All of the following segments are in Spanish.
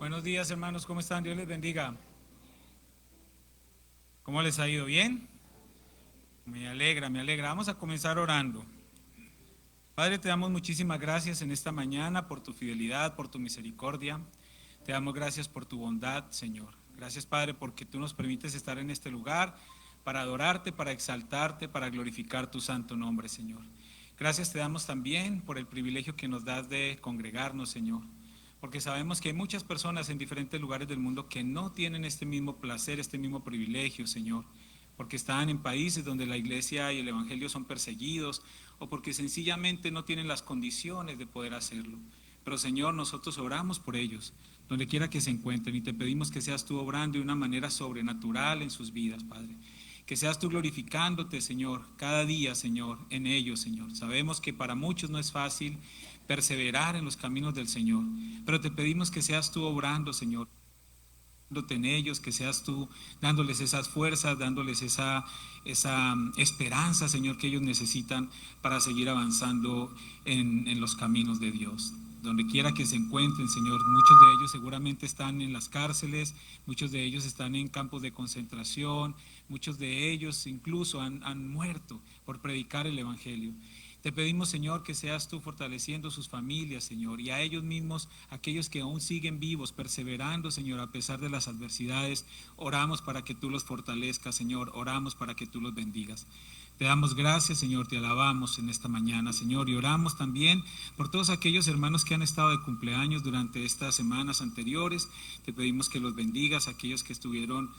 Buenos días, hermanos, ¿cómo están? Dios les bendiga. ¿Cómo les ha ido? ¿Bien? Me alegra, me alegra. Vamos a comenzar orando. Padre, te damos muchísimas gracias en esta mañana por tu fidelidad, por tu misericordia. Te damos gracias por tu bondad, Señor. Gracias, Padre, porque tú nos permites estar en este lugar para adorarte, para exaltarte, para glorificar tu santo nombre, Señor. Gracias te damos también por el privilegio que nos das de congregarnos, Señor, porque sabemos que hay muchas personas en diferentes lugares del mundo que no tienen este mismo placer, este mismo privilegio, Señor, porque están en países donde la iglesia y el evangelio son perseguidos o porque sencillamente no tienen las condiciones de poder hacerlo. Pero Señor, nosotros oramos por ellos, donde quiera que se encuentren, y te pedimos que seas tú obrando de una manera sobrenatural en sus vidas, Padre. Que seas tú glorificándote, Señor, cada día, Señor, en ellos, Señor. Sabemos que para muchos no es fácil perseverar en los caminos del Señor, pero te pedimos que seas tú obrando, Señor, en ellos, que seas tú dándoles esas fuerzas, dándoles esa esperanza, Señor, que ellos necesitan para seguir avanzando en los caminos de Dios. Donde quiera que se encuentren, Señor, muchos de ellos seguramente están en las cárceles, muchos de ellos están en campos de concentración, muchos de ellos incluso han muerto por predicar el evangelio. Te pedimos, Señor, que seas tú fortaleciendo sus familias, Señor, y a ellos mismos, aquellos que aún siguen vivos, perseverando, Señor, a pesar de las adversidades. Oramos para que tú los fortalezcas, Señor, oramos para que tú los bendigas. Te damos gracias, Señor, te alabamos en esta mañana, Señor, y oramos también por todos aquellos hermanos que han estado de cumpleaños durante estas semanas anteriores. Te pedimos que los bendigas, aquellos que estuvieron.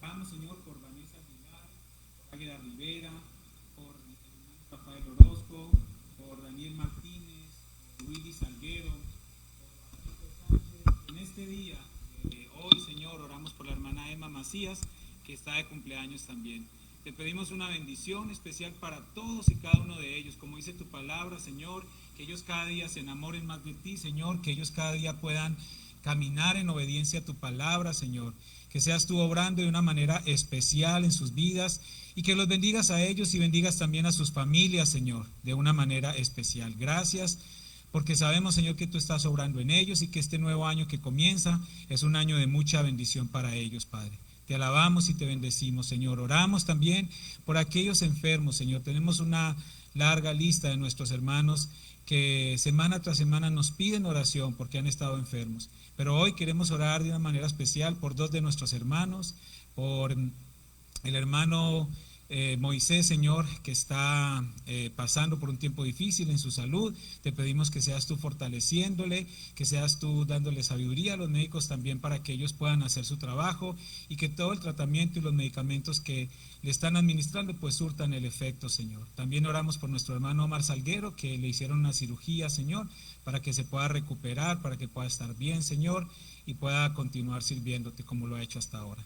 Vamos, Señor, por Vanessa Aguilar, por Águeda Rivera, por Rafael Orozco, por Daniel Martínez, por Willy Salguero, por Sánchez. En este día, hoy, Señor, oramos por la hermana Emma Macías, que está de cumpleaños también. Te pedimos una bendición especial para todos y cada uno de ellos, como dice tu palabra, Señor, que ellos cada día se enamoren más de ti, Señor, que ellos cada día puedan caminar en obediencia a tu palabra, Señor, que seas tú obrando de una manera especial en sus vidas y que los bendigas a ellos y bendigas también a sus familias, Señor, de una manera especial. Gracias, porque sabemos, Señor, que tú estás obrando en ellos y que este nuevo año que comienza es un año de mucha bendición para ellos, Padre. Te alabamos y te bendecimos, Señor. Oramos también por aquellos enfermos, Señor. Tenemos una larga lista de nuestros hermanos que semana tras semana nos piden oración porque han estado enfermos. Pero hoy queremos orar de una manera especial por dos de nuestros hermanos, por el hermano Moisés, Señor, que está pasando por un tiempo difícil en su salud. Te pedimos que seas tú fortaleciéndole, que seas tú dándole sabiduría a los médicos también para que ellos puedan hacer su trabajo y que todo el tratamiento y los medicamentos que le están administrando pues surtan el efecto, Señor. También oramos por nuestro hermano Omar Salguero, que le hicieron una cirugía, Señor, para que se pueda recuperar, para que pueda estar bien, Señor, y pueda continuar sirviéndote como lo ha hecho hasta ahora.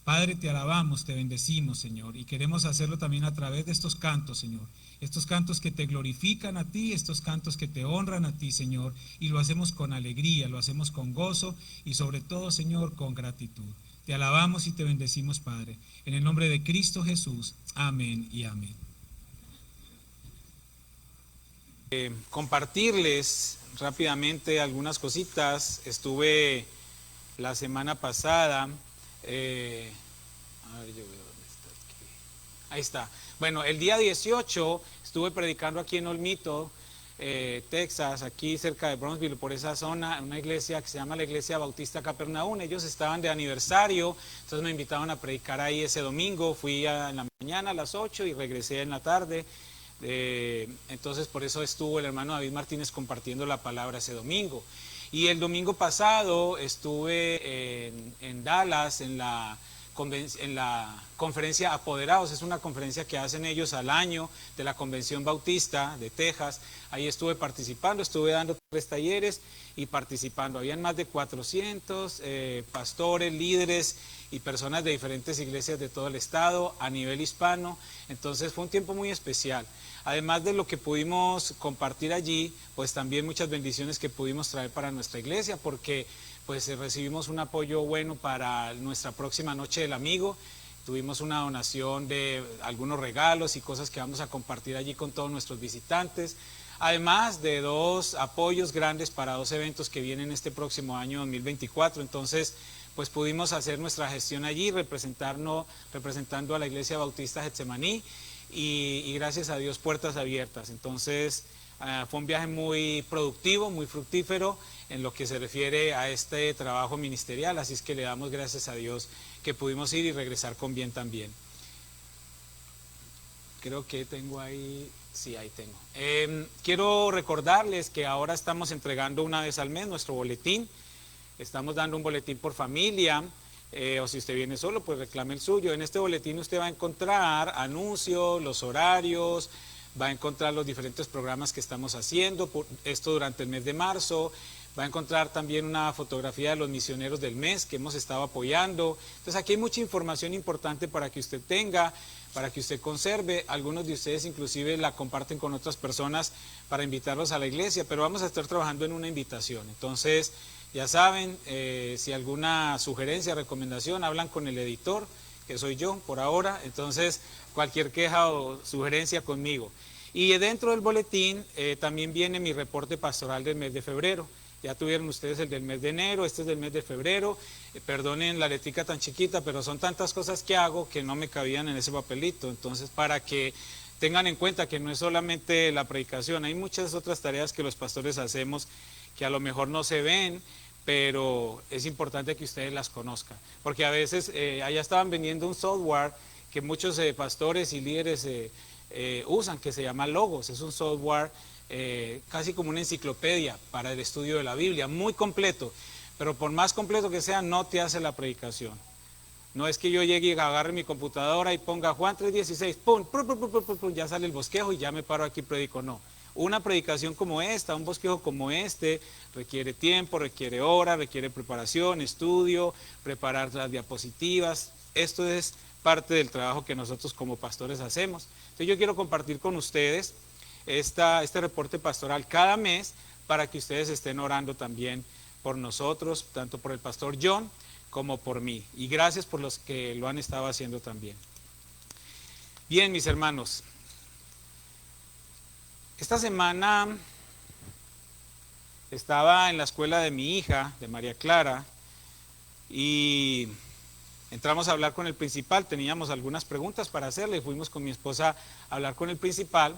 Padre, te alabamos, te bendecimos, Señor, y queremos hacerlo también a través de estos cantos, Señor. Estos cantos que te glorifican a ti, estos cantos que te honran a ti, Señor, y lo hacemos con alegría, lo hacemos con gozo y sobre todo, Señor, con gratitud. Te alabamos y te bendecimos, Padre. En el nombre de Cristo Jesús. Amén y amén. Compartirles rápidamente algunas cositas. Estuve la semana pasada, a ver, yo veo dónde está aquí. Ahí está. Bueno, el día 18 estuve predicando aquí en Olmito, Texas, aquí cerca de Brownsville, por esa zona, en una iglesia que se llama la Iglesia Bautista Capernaum. Ellos estaban de aniversario, entonces me invitaron a predicar ahí ese domingo. Fui en la mañana a las 8 y regresé en la tarde. Entonces por eso estuvo el hermano David Martínez compartiendo la palabra ese domingo. Y el domingo pasado estuve en Dallas en la conferencia Apoderados. Es una conferencia que hacen ellos al año de la Convención Bautista de Texas. Ahí estuve participando, estuve dando 3 talleres y participando. Habían más de 400 pastores, líderes y personas de diferentes iglesias de todo el estado a nivel hispano. Entonces fue un tiempo muy especial. Además de lo que pudimos compartir allí, pues también muchas bendiciones que pudimos traer para nuestra iglesia, porque pues recibimos un apoyo bueno para nuestra próxima Noche del Amigo. tuvimos una donación de algunos regalos y cosas que vamos a compartir allí con todos nuestros visitantes, además de 2 apoyos grandes para 2 eventos que vienen este próximo año 2024. Entonces, pues pudimos hacer nuestra gestión allí, representando a la Iglesia Bautista Getsemaní y gracias a Dios puertas abiertas. Entonces, fue un viaje muy productivo, muy fructífero en lo que se refiere a este trabajo ministerial, así es que le damos gracias a Dios que pudimos ir y regresar con bien también. Creo que tengo ahí, sí, ahí tengo. Quiero recordarles que ahora estamos entregando una vez al mes nuestro boletín. Estamos dando un boletín por familia, o si usted viene solo, pues reclame el suyo. En este boletín usted va a encontrar anuncios, los horarios, va a encontrar los diferentes programas que estamos haciendo, esto durante el mes de marzo. Va a encontrar también una fotografía de los misioneros del mes que hemos estado apoyando. Entonces aquí hay mucha información importante para que usted tenga, para que usted conserve. Algunos de ustedes inclusive la comparten con otras personas para invitarlos a la iglesia, pero vamos a estar trabajando en una invitación. Entonces, ya saben, si alguna sugerencia, recomendación, hablan con el editor, que soy yo por ahora. Entonces, cualquier queja o sugerencia conmigo. Y dentro del boletín también viene mi reporte pastoral del mes de febrero. Ya tuvieron ustedes el del mes de enero, este es del mes de febrero. Perdonen la letrica tan chiquita, pero son tantas cosas que hago que no me cabían en ese papelito. Entonces, para que tengan en cuenta que no es solamente la predicación, hay muchas otras tareas que los pastores hacemos que a lo mejor no se ven, pero es importante que ustedes las conozcan. Porque a veces allá estaban vendiendo un software que muchos pastores y líderes usan, que se llama Logos. Es un software casi como una enciclopedia para el estudio de la Biblia, muy completo, pero por más completo que sea, no te hace la predicación. No es que yo llegue y agarre mi computadora y ponga Juan 3:16, pum, ya sale el bosquejo y ya me paro aquí y predico. No, una predicación como esta, un bosquejo como este, requiere tiempo, requiere horas, requiere preparación, estudio, preparar las diapositivas. Esto es parte del trabajo que nosotros como pastores hacemos. Entonces yo quiero compartir con ustedes este reporte pastoral cada mes para que ustedes estén orando también por nosotros, tanto por el pastor John como por mí. Y gracias por los que lo han estado haciendo también. Bien, mis hermanos, esta semana estaba en la escuela de mi hija, de María Clara, y entramos a hablar con el principal. Teníamos algunas preguntas para hacerle, fuimos con mi esposa a hablar con el principal.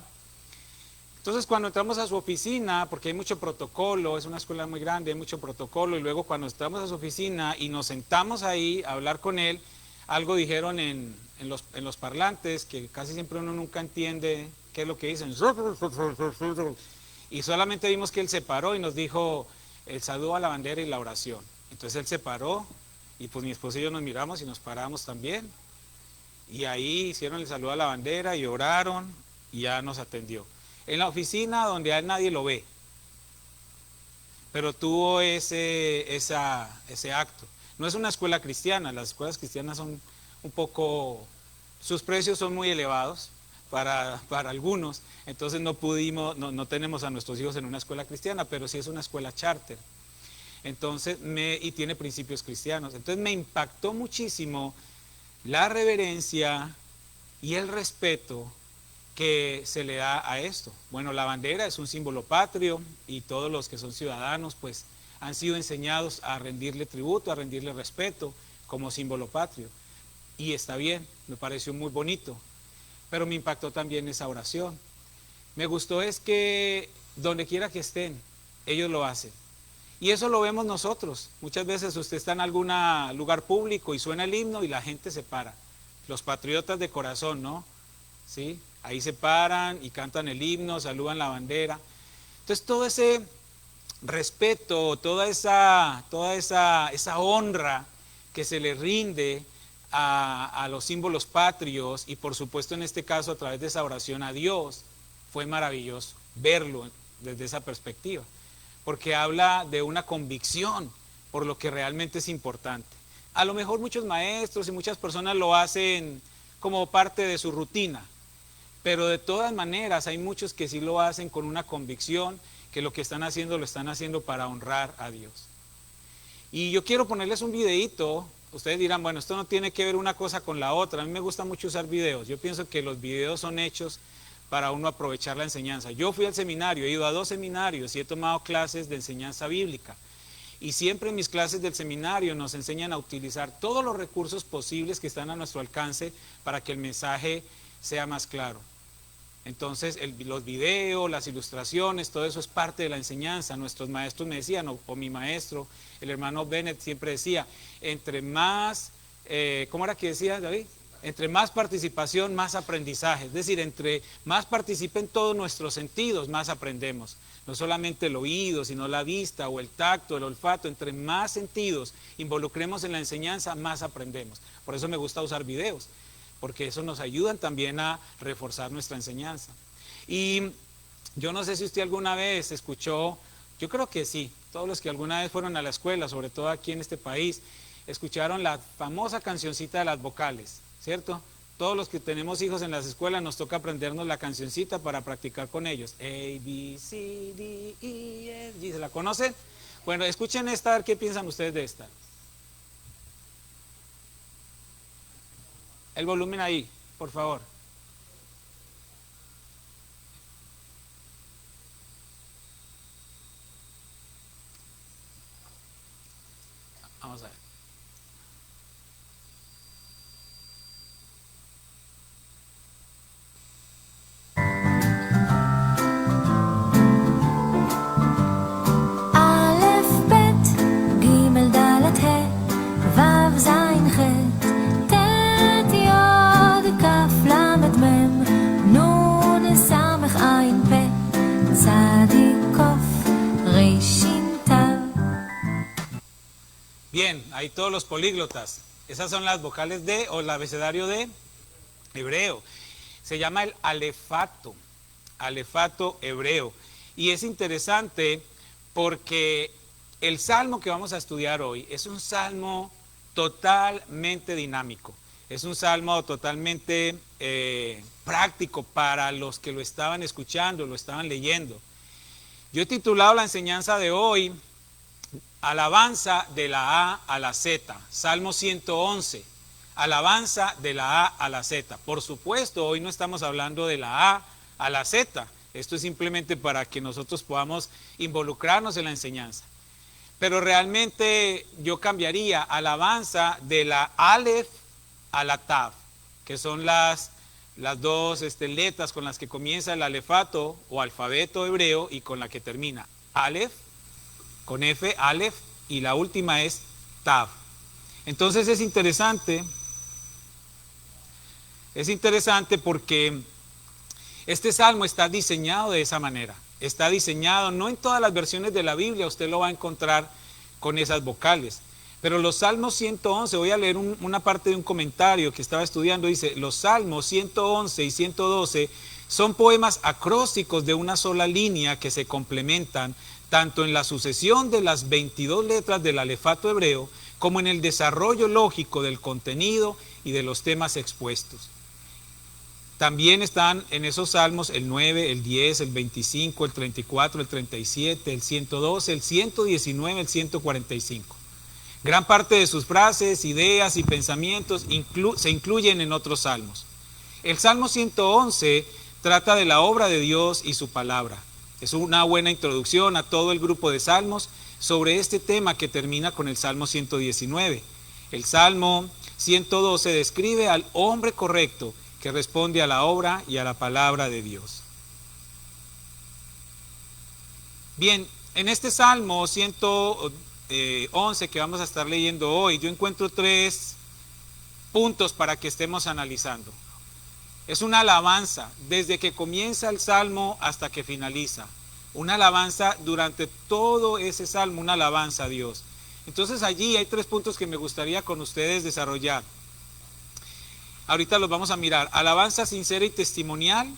Entonces, cuando entramos a su oficina, porque hay mucho protocolo, es una escuela muy grande, hay mucho protocolo, y luego cuando entramos a su oficina y nos sentamos ahí a hablar con él, algo dijeron en los parlantes, que casi siempre uno nunca entiende qué es lo que dicen. Y solamente vimos que él se paró y nos dijo el saludo a la bandera y la oración. Entonces él se paró, y pues mi esposa y yo nos miramos y nos paramos también. Y ahí hicieron el saludo a la bandera y oraron, y ya nos atendió. En la oficina donde a él nadie lo ve, pero tuvo ese acto. No es una escuela cristiana, las escuelas cristianas son un poco, sus precios son muy elevados para algunos, entonces no tenemos a nuestros hijos en una escuela cristiana, pero sí es una escuela charter. Entonces, y tiene principios cristianos. Entonces me impactó muchísimo la reverencia y el respeto que se le da a esto. Bueno, la bandera es un símbolo patrio y todos los que son ciudadanos pues han sido enseñados a rendirle tributo, a rendirle respeto como símbolo patrio. Y está bien, me pareció muy bonito, pero me impactó también esa oración. Me gustó es que donde quiera que estén, ellos lo hacen. Y eso lo vemos nosotros. Muchas veces usted está en algún lugar público y suena el himno y la gente se para. Los patriotas de corazón, ¿no? ¿Sí? Ahí se paran y cantan el himno, saludan la bandera. Entonces todo ese respeto, toda esa honra que se le rinde a los símbolos patrios, y por supuesto en este caso a través de esa oración a Dios, fue maravilloso verlo desde esa perspectiva, porque habla de una convicción por lo que realmente es importante. A lo mejor muchos maestros y muchas personas lo hacen como parte de su rutina, pero de todas maneras hay muchos que sí lo hacen con una convicción que lo que están haciendo lo están haciendo para honrar a Dios. Y yo quiero ponerles un videíto ustedes dirán, bueno, esto no tiene que ver una cosa con la otra. A mí me gusta mucho usar videos. Yo pienso que los videos son hechos para uno aprovechar la enseñanza. Yo fui al seminario, he ido a 2 seminarios y he tomado clases de enseñanza bíblica. Y siempre en mis clases del seminario nos enseñan a utilizar todos los recursos posibles que están a nuestro alcance para que el mensaje sea más claro. Entonces, los videos, las ilustraciones, todo eso es parte de la enseñanza. Nuestros maestros me decían, o mi maestro, el hermano Bennett, siempre decía, entre más, ¿cómo era que decía David? Entre más participación, más aprendizaje. Es decir, entre más participen todos nuestros sentidos, más aprendemos. No solamente el oído, sino la vista o el tacto, el olfato. Entre más sentidos involucremos en la enseñanza, más aprendemos. Por eso me gusta usar videos, porque eso nos ayuda también a reforzar nuestra enseñanza. Y yo no sé si usted alguna vez escuchó, yo creo que sí, todos los que alguna vez fueron a la escuela, sobre todo aquí en este país, escucharon la famosa cancioncita de las vocales, ¿cierto? Todos los que tenemos hijos en las escuelas nos toca aprendernos la cancioncita para practicar con ellos. A, B, C, D, E, F, G. ¿Se la conocen? Bueno, escuchen esta, a ver qué piensan ustedes de esta. El volumen ahí, por favor. Vamos a ver. Bien, ahí todos los políglotas. Esas son las vocales de, o el abecedario de hebreo. Se llama el alefato hebreo. Y es interesante porque el salmo que vamos a estudiar hoy es un salmo totalmente dinámico. Es un salmo totalmente práctico para los que lo estaban escuchando, lo estaban leyendo. Yo he titulado la enseñanza de hoy, Alabanza de la A a la Z, Salmo 111, alabanza de la A a la Z. Por supuesto, hoy no estamos hablando de la A a la Z, esto es simplemente para que nosotros podamos involucrarnos en la enseñanza. Pero realmente yo cambiaría alabanza de la Aleph a la Tav, que son las dos letras con las que comienza el alefato o alfabeto hebreo y con la que termina. Aleph, con F, Aleph, y la última es Tav. Entonces es interesante porque este salmo está diseñado de esa manera. Está diseñado, no en todas las versiones de la Biblia usted lo va a encontrar con esas vocales. Pero los Salmos 111, voy a leer una parte de un comentario que estaba estudiando, dice, los Salmos 111 y 112 son poemas acrósticos de una sola línea que se complementan tanto en la sucesión de las 22 letras del alefato hebreo como en el desarrollo lógico del contenido y de los temas expuestos. También están en esos salmos el 9, el 10, el 25, el 34, el 37, el 112, el 119, el 145. Gran parte de sus frases, ideas y pensamientos se incluyen en otros salmos. El Salmo 111 trata de la obra de Dios y su palabra. Es una buena introducción a todo el grupo de salmos sobre este tema que termina con el Salmo 119. El Salmo 112 describe al hombre correcto que responde a la obra y a la palabra de Dios. Bien, en este Salmo 111 que vamos a estar leyendo hoy, yo encuentro 3 puntos para que estemos analizando. Es una alabanza desde que comienza el salmo hasta que finaliza. Una alabanza durante todo ese salmo, una alabanza a Dios. Entonces allí hay 3 puntos que me gustaría con ustedes desarrollar. Ahorita los vamos a mirar. Alabanza sincera y testimonial,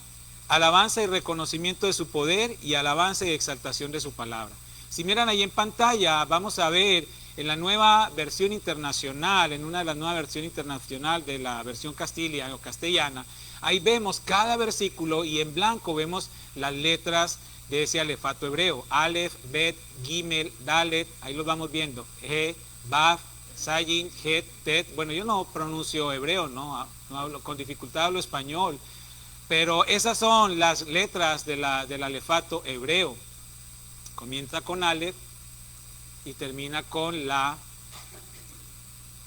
alabanza y reconocimiento de su poder y alabanza y exaltación de su palabra. Si miran ahí en pantalla, vamos a ver en la nueva versión internacional, en una de las nuevas versiones internacional de la versión castellana, ahí vemos cada versículo y en blanco vemos las letras de ese alefato hebreo. Aleph, Bet, Gimel, Dalet, ahí los vamos viendo. He, Baf, Sayin, Het, Tet. Bueno, yo no pronuncio hebreo, no hablo, con dificultad hablo español, pero esas son las letras del alefato hebreo. Comienza con Aleph y termina con la.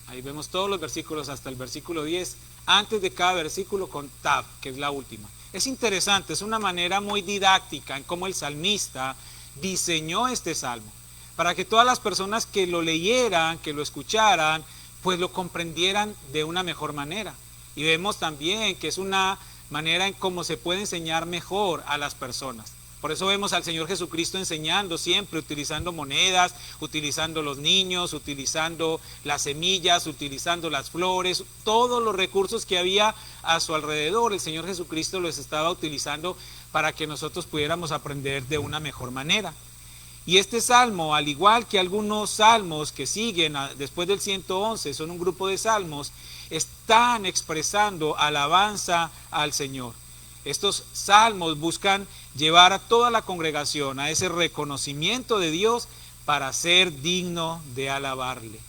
Ahí vemos todos los versículos hasta el versículo 10, antes de cada versículo con Tav, que es la última. Es interesante, es una manera muy didáctica en cómo el salmista diseñó este salmo, para que todas las personas que lo leyeran, que lo escucharan, pues lo comprendieran de una mejor manera. Y vemos también que es una manera en cómo se puede enseñar mejor a las personas. Por eso vemos al Señor Jesucristo enseñando siempre, utilizando monedas, utilizando los niños, utilizando las semillas, utilizando las flores, todos los recursos que había a su alrededor. El Señor Jesucristo los estaba utilizando para que nosotros pudiéramos aprender de una mejor manera. Y este salmo, al igual que algunos salmos que siguen después del 111, son un grupo de salmos, están expresando alabanza al Señor. Estos salmos buscan llevar a toda la congregación a ese reconocimiento de Dios para ser digno de alabarle.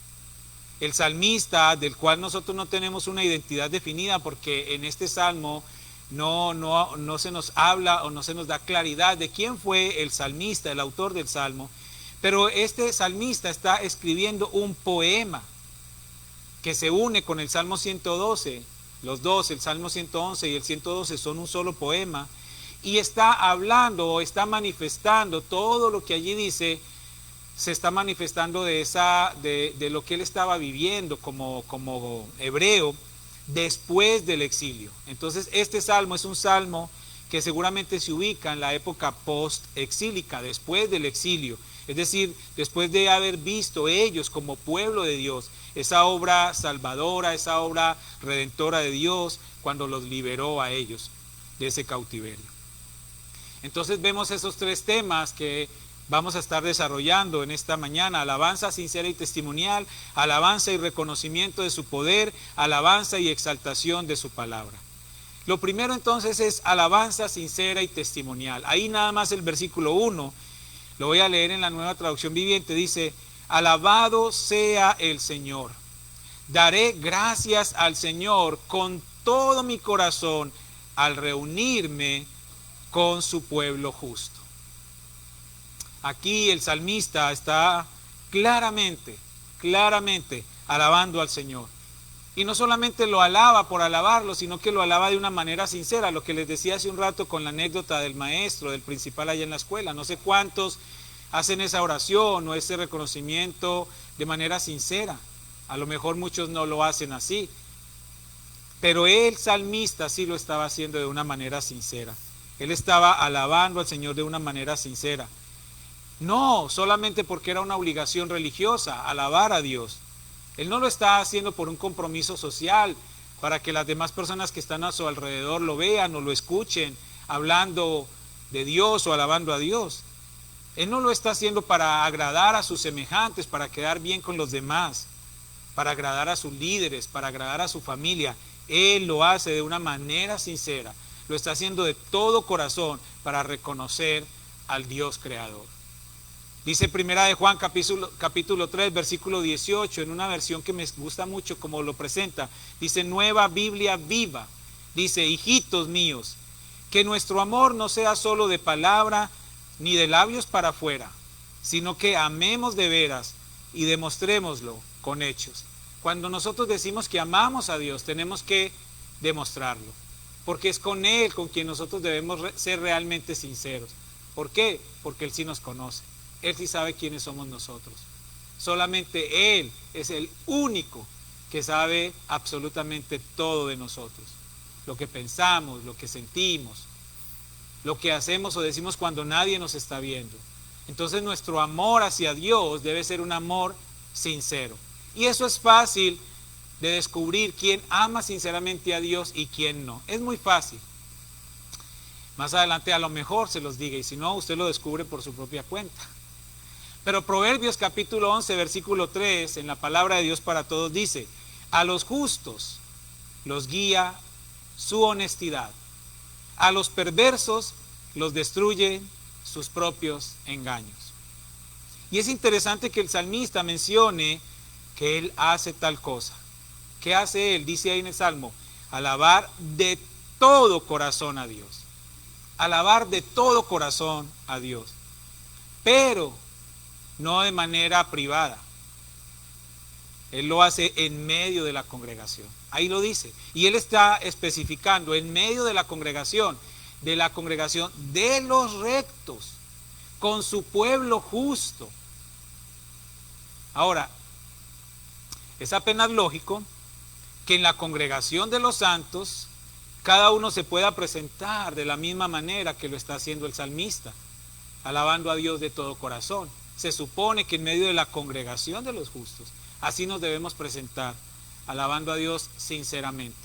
El salmista, del cual nosotros no tenemos una identidad definida, porque en este salmo no se nos habla o no se nos da claridad de quién fue el salmista, el autor del salmo, pero este salmista está escribiendo un poema que se une con el Salmo 112. Los dos, el Salmo 111 y el 112, son un solo poema, y está hablando o está manifestando todo lo que allí dice. Se está manifestando de lo que él estaba viviendo como hebreo después del exilio. Entonces este salmo es un salmo que seguramente se ubica en la época post-exílica, después del exilio, es decir, después de haber visto ellos como pueblo de Dios esa obra salvadora, esa obra redentora de Dios cuando los liberó a ellos de ese cautiverio. Entonces vemos esos tres temas que vamos a estar desarrollando en esta mañana: alabanza sincera y testimonial, alabanza y reconocimiento de su poder, alabanza y exaltación de su palabra. Lo primero entonces es alabanza sincera y testimonial. Ahí nada más el versículo 1, lo voy a leer en la Nueva Traducción Viviente, dice: alabado sea el Señor, daré gracias al Señor con todo mi corazón al reunirme con su pueblo justo. Aquí el salmista está claramente alabando al Señor. Y no solamente lo alaba por alabarlo, sino que lo alaba de una manera sincera. Lo que les decía hace un rato con la anécdota del maestro, del principal allá en la escuela. No sé cuántos hacen esa oración o ese reconocimiento de manera sincera. A lo mejor muchos no lo hacen así. Pero el salmista sí lo estaba haciendo de una manera sincera. Él estaba alabando al Señor de una manera sincera. No solamente porque era una obligación religiosa, alabar a Dios. Él no lo está haciendo por un compromiso social, para que las demás personas que están a su alrededor lo vean o lo escuchen, hablando de Dios o alabando a Dios. Él no lo está haciendo para agradar a sus semejantes, para quedar bien con los demás, para agradar a sus líderes, para agradar a su familia. Él lo hace de una manera sincera. Lo está haciendo de todo corazón para reconocer al Dios creador. Dice Primera de Juan capítulo 3, versículo 18, en una versión que me gusta mucho como lo presenta. Dice: Nueva Biblia Viva. Dice: hijitos míos, que nuestro amor no sea solo de palabra ni de labios para afuera, sino que amemos de veras y demostrémoslo con hechos. Cuando nosotros decimos que amamos a Dios, tenemos que demostrarlo, porque es con Él con quien nosotros debemos ser realmente sinceros. ¿Por qué? Porque Él sí nos conoce. Él sí sabe quiénes somos nosotros. Solamente Él es el único que sabe absolutamente todo de nosotros. Lo que pensamos, lo que sentimos, lo que hacemos o decimos cuando nadie nos está viendo. Entonces nuestro amor hacia Dios debe ser un amor sincero. Y eso es fácil de descubrir quién ama sinceramente a Dios y quién no. Es muy fácil. Más adelante a lo mejor se los diga, y si no, usted lo descubre por su propia cuenta. Pero Proverbios capítulo 11, versículo 3, en la palabra de Dios para todos dice: a los justos los guía su honestidad, a los perversos los destruyen sus propios engaños. Y es interesante que el salmista mencione que Él hace tal cosa. ¿Qué hace Él? Dice ahí en el Salmo, alabar de todo corazón a Dios. Alabar de todo corazón a Dios. Pero no de manera privada. Él lo hace en medio de la congregación. Ahí lo dice. Y Él está especificando en medio de la congregación de los rectos, con su pueblo justo. Ahora, es apenas lógico que en la congregación de los santos cada uno se pueda presentar de la misma manera que lo está haciendo el salmista, alabando a Dios de todo corazón. Se supone que en medio de la congregación de los justos, así nos debemos presentar, alabando a Dios sinceramente.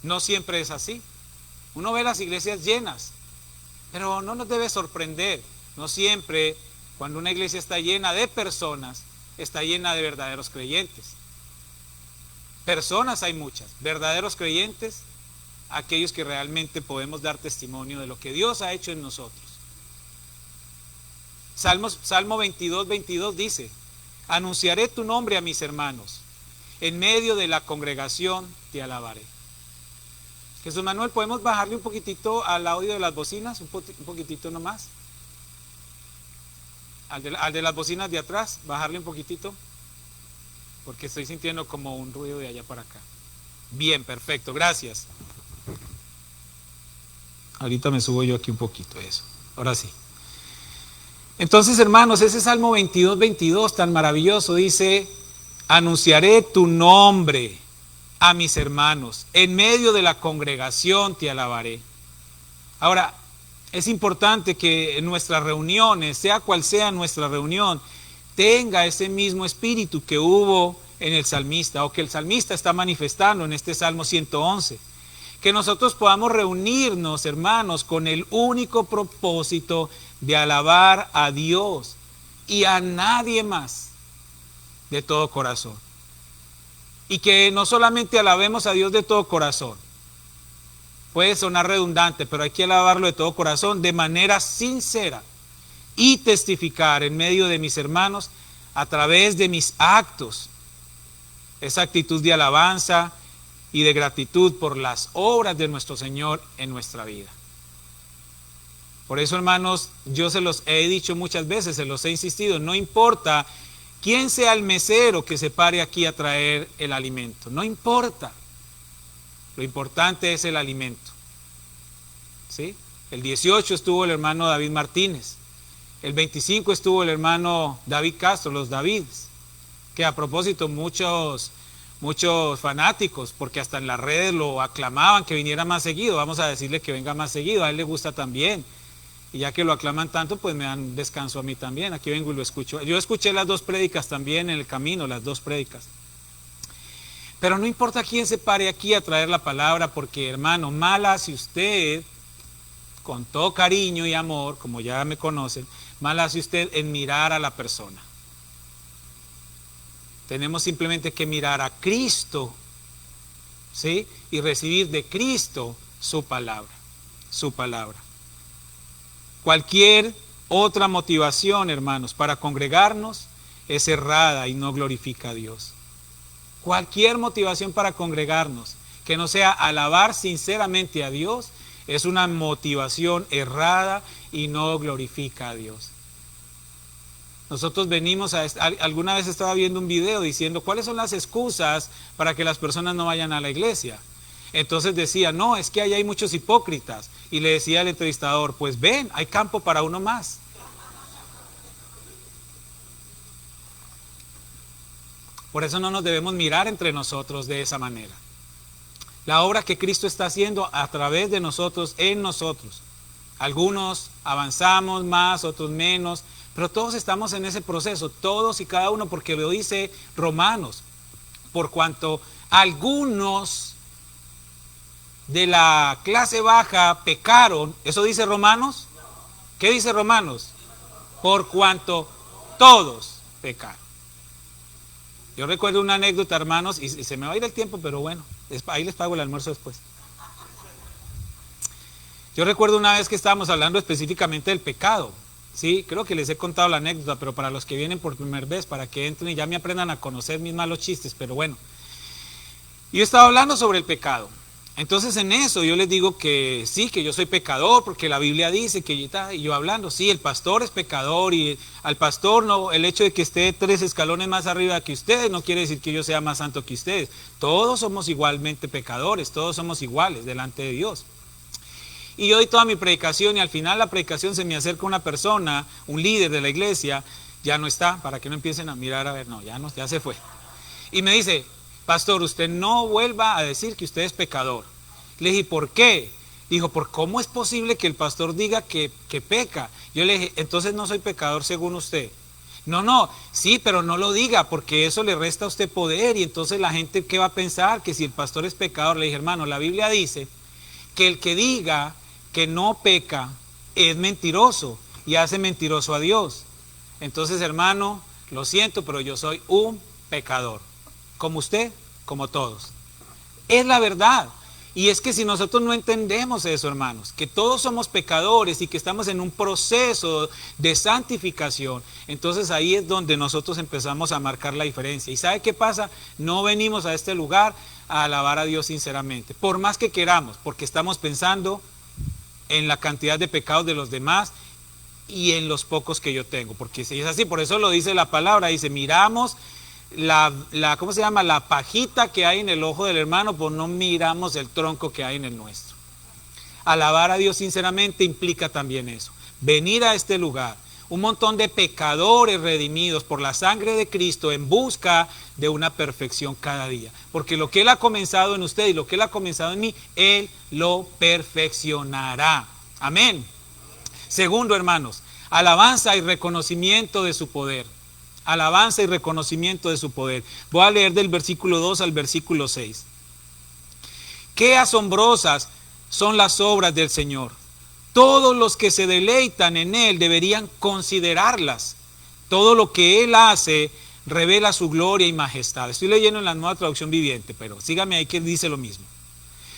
No siempre es así. Uno ve las iglesias llenas, pero no nos debe sorprender. No siempre, cuando una iglesia está llena de personas, está llena de verdaderos creyentes. Personas hay muchas, verdaderos creyentes, aquellos que realmente podemos dar testimonio de lo que Dios ha hecho en nosotros. Salmo 22 dice, anunciaré tu nombre a mis hermanos, en medio de la congregación te alabaré. Jesús Manuel, ¿podemos bajarle un poquitito al audio de las bocinas? Un poquitito nomás. Al de las bocinas de atrás, bajarle un poquitito, porque estoy sintiendo como un ruido de allá para acá. Bien, perfecto, gracias. Ahorita me subo yo aquí un poquito, eso. Ahora sí. Entonces, hermanos, ese Salmo 22 tan maravilloso dice, anunciaré tu nombre a mis hermanos, en medio de la congregación te alabaré. Ahora, es importante que en nuestras reuniones, sea cual sea nuestra reunión, tenga ese mismo espíritu que hubo en el salmista, o que el salmista está manifestando en este Salmo 111. Que nosotros podamos reunirnos, hermanos, con el único propósito de alabar a Dios y a nadie más de todo corazón. Y que no solamente alabemos a Dios de todo corazón, puede sonar redundante, pero hay que alabarlo de todo corazón, de manera sincera, y testificar en medio de mis hermanos, a través de mis actos, esa actitud de alabanza y de gratitud por las obras de nuestro Señor en nuestra vida. Por eso, hermanos, yo se los he dicho muchas veces, se los he insistido, no importa quién sea el mesero que se pare aquí a traer el alimento, no importa. Lo importante es el alimento. ¿Sí? El 18 estuvo el hermano David Martínez. El 25 estuvo el hermano David Castro, los Davids. Que a propósito muchos fanáticos, porque hasta en las redes lo aclamaban que viniera más seguido. Vamos a decirle que venga más seguido, a él le gusta también. Y ya que lo aclaman tanto, pues me dan descanso a mí también. Aquí vengo y lo escucho. Yo escuché las 2 prédicas también en el camino, las 2 prédicas. Pero no importa quién se pare aquí a traer la palabra, porque, hermano, mal hace usted, con todo cariño y amor, como ya me conocen, mal hace usted en mirar a la persona. Tenemos simplemente que mirar a Cristo, ¿sí? Y recibir de Cristo su palabra, su palabra. Cualquier otra motivación, hermanos, para congregarnos es errada y no glorifica a Dios. Cualquier motivación para congregarnos que no sea alabar sinceramente a Dios es una motivación errada y no glorifica a Dios. Nosotros venimos alguna vez estaba viendo un video diciendo cuáles son las excusas para que las personas no vayan a la iglesia. Entonces decía, no, es que ahí hay muchos hipócritas. Y le decía al entrevistador, pues ven, hay campo para uno más. Por eso no nos debemos mirar entre nosotros de esa manera. La obra que Cristo está haciendo a través de nosotros, en nosotros. Algunos avanzamos más, otros menos, pero todos estamos en ese proceso, todos y cada uno, porque lo dice Romanos. Por cuanto algunos de la clase baja pecaron, ¿eso dice Romanos? ¿Qué dice Romanos? Por cuanto todos pecaron. Yo recuerdo una anécdota, hermanos, y se me va a ir el tiempo, pero bueno, ahí les pago el almuerzo después. Yo recuerdo una vez que estábamos hablando específicamente del pecado, Sí, creo que les he contado la anécdota, pero para los que vienen por primera vez, para que entren y ya me aprendan a conocer mis malos chistes, pero bueno. Yo estaba hablando sobre el pecado. Entonces en eso yo les digo que sí, que yo soy pecador, porque la Biblia dice que y yo hablando, sí, el pastor es pecador y al pastor no, el hecho de que esté 3 escalones más arriba que ustedes no quiere decir que yo sea más santo que ustedes. Todos somos igualmente pecadores, todos somos iguales delante de Dios. Y yo doy toda mi predicación y al final de la predicación se me acerca una persona, un líder de la iglesia, ya no está, para que no empiecen a mirar a ver, no, ya se fue. Y me dice, pastor, usted no vuelva a decir que usted es pecador. Le dije, ¿por qué? Dijo, ¿por cómo es posible que el pastor diga que peca? Yo le dije, entonces no soy pecador según usted. No, sí, pero no lo diga porque eso le resta a usted poder y entonces la gente, ¿qué va a pensar? Que si el pastor es pecador. Le dije, hermano, la Biblia dice que el que diga que no peca es mentiroso y hace mentiroso a Dios. Entonces, hermano, lo siento, pero yo soy un pecador. Como usted, como todos. Es la verdad. Y es que si nosotros no entendemos eso, hermanos, que todos somos pecadores y que estamos en un proceso de santificación, entonces ahí es donde nosotros empezamos a marcar la diferencia. ¿Y sabe qué pasa? No venimos a este lugar a alabar a Dios sinceramente, por más que queramos, porque estamos pensando en la cantidad de pecados de los demás y en los pocos que yo tengo, porque si es así, por eso lo dice la palabra, dice, miramos ¿cómo se llama? La pajita que hay en el ojo del hermano, pues no miramos el tronco que hay en el nuestro. Alabar a Dios sinceramente implica también eso, venir a este lugar, un montón de pecadores redimidos por la sangre de Cristo en busca de una perfección cada día, porque lo que Él ha comenzado en usted y lo que Él ha comenzado en mí, Él lo perfeccionará. Amén. Segundo, hermanos, alabanza y reconocimiento de su poder. Alabanza y reconocimiento de su poder. Voy a leer del versículo 2 al versículo 6. Qué asombrosas son las obras del Señor. Todos los que se deleitan en Él deberían considerarlas. Todo lo que Él hace revela su gloria y majestad. Estoy leyendo en la Nueva Traducción Viviente, pero sígame ahí que dice lo mismo.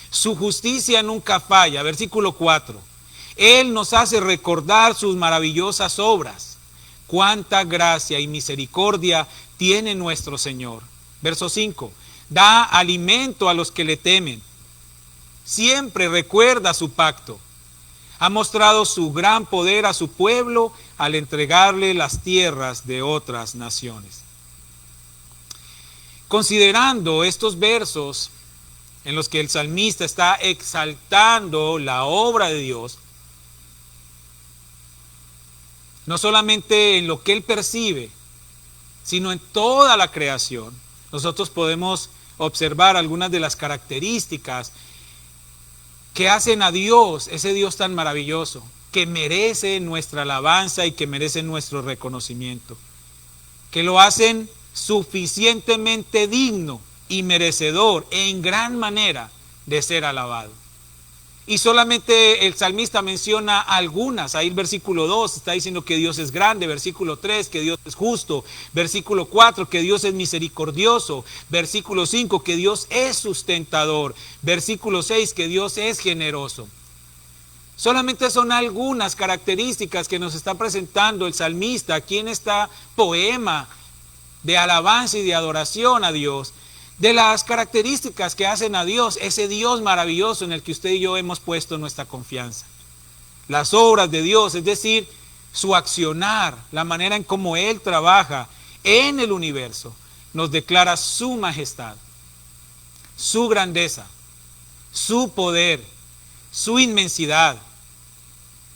Su justicia nunca falla. Versículo 4. Él nos hace recordar sus maravillosas obras. Cuánta gracia y misericordia tiene nuestro Señor. Verso 5. Da alimento a los que le temen. Siempre recuerda su pacto. Ha mostrado su gran poder a su pueblo al entregarle las tierras de otras naciones. Considerando estos versos en los que el salmista está exaltando la obra de Dios, no solamente en lo que él percibe, sino en toda la creación, nosotros podemos observar algunas de las características que hacen a Dios, ese Dios tan maravilloso, que merece nuestra alabanza y que merece nuestro reconocimiento, que lo hacen suficientemente digno y merecedor en gran manera de ser alabado. Y solamente el salmista menciona algunas. Ahí el versículo 2 está diciendo que Dios es grande, versículo 3 que Dios es justo, versículo 4 que Dios es misericordioso, versículo 5 que Dios es sustentador, versículo 6 que Dios es generoso. Solamente son algunas características que nos está presentando el salmista aquí en este poema de alabanza y de adoración a Dios, de las características que hacen a Dios, ese Dios maravilloso en el que usted y yo hemos puesto nuestra confianza. Las obras de Dios, es decir, su accionar, la manera en cómo Él trabaja en el universo, nos declara su majestad, su grandeza, su poder, su inmensidad.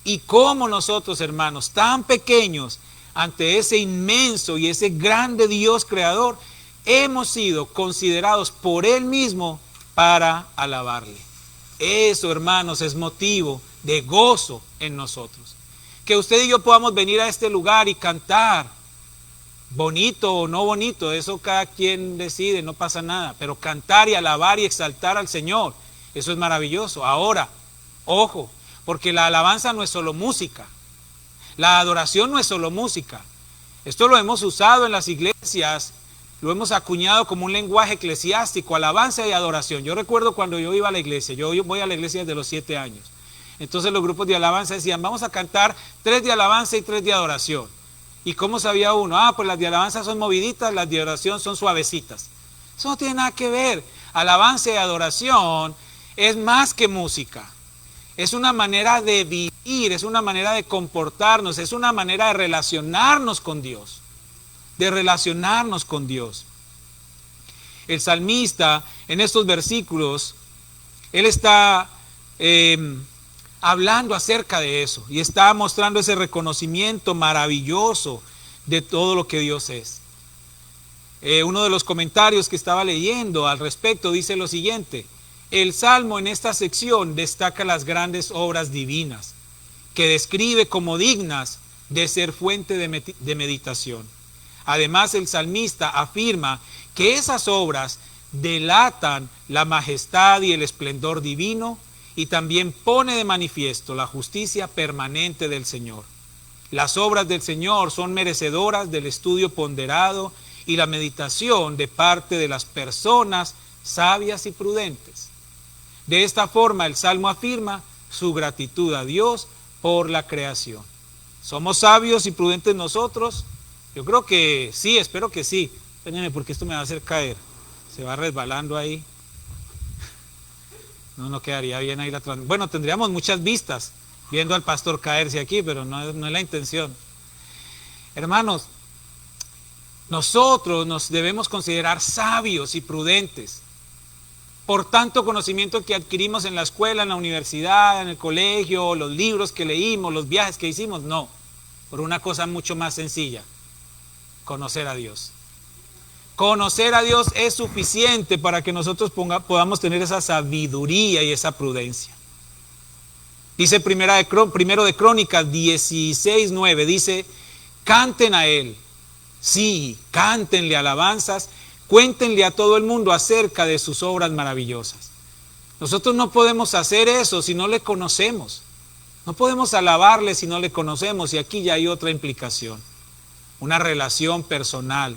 Y cómo nosotros, hermanos, tan pequeños, ante ese inmenso y ese grande Dios creador, hemos sido considerados por Él mismo para alabarle. Eso, hermanos, es motivo de gozo en nosotros. Que usted y yo podamos venir a este lugar y cantar, bonito o no bonito, eso cada quien decide, no pasa nada, pero cantar y alabar y exaltar al Señor, eso es maravilloso. Ahora, ojo, porque la alabanza no es solo música, la adoración no es solo música. Esto lo hemos usado en las iglesias, lo hemos acuñado como un lenguaje eclesiástico, alabanza y adoración. Yo recuerdo cuando yo iba a la iglesia, yo voy a la iglesia desde los 7 años. Entonces los grupos de alabanza decían, vamos a cantar 3 de alabanza y 3 de adoración. ¿Y cómo sabía uno? Pues las de alabanza son moviditas, las de adoración son suavecitas. Eso no tiene nada que ver. Alabanza y adoración es más que música. Es una manera de vivir, es una manera de comportarnos, es una manera de relacionarnos con Dios. De relacionarnos con Dios. El salmista, en estos versículos, él está hablando acerca de eso y está mostrando ese reconocimiento maravilloso de todo lo que Dios es. Uno de los comentarios que estaba leyendo al respecto dice lo siguiente: el Salmo en esta sección destaca las grandes obras divinas, que describe como dignas de ser fuente de meditación. Además, el salmista afirma que esas obras delatan la majestad y el esplendor divino y también pone de manifiesto la justicia permanente del Señor. Las obras del Señor son merecedoras del estudio ponderado y la meditación de parte de las personas sabias y prudentes. De esta forma, el Salmo afirma su gratitud a Dios por la creación. ¿Somos sabios y prudentes nosotros? Yo creo que sí, espero que sí. Espérenme, porque esto me va a hacer caer. Se va resbalando ahí. No quedaría bien ahí la transmisión. Bueno, tendríamos muchas vistas viendo al pastor caerse aquí, pero no es la intención. Hermanos, nosotros nos debemos considerar sabios y prudentes. Por tanto conocimiento que adquirimos en la escuela, en la universidad, en el colegio, los libros que leímos, los viajes que hicimos, no. Por una cosa mucho más sencilla: conocer a Dios. Conocer a Dios es suficiente para que nosotros podamos tener esa sabiduría y esa prudencia. Dice primero de Crónicas 16:9, dice: canten a Él, sí, cántenle alabanzas, cuéntenle a todo el mundo acerca de sus obras maravillosas. Nosotros no podemos hacer eso si no le conocemos. No podemos alabarle si no le conocemos, y aquí ya hay otra implicación. Una relación personal,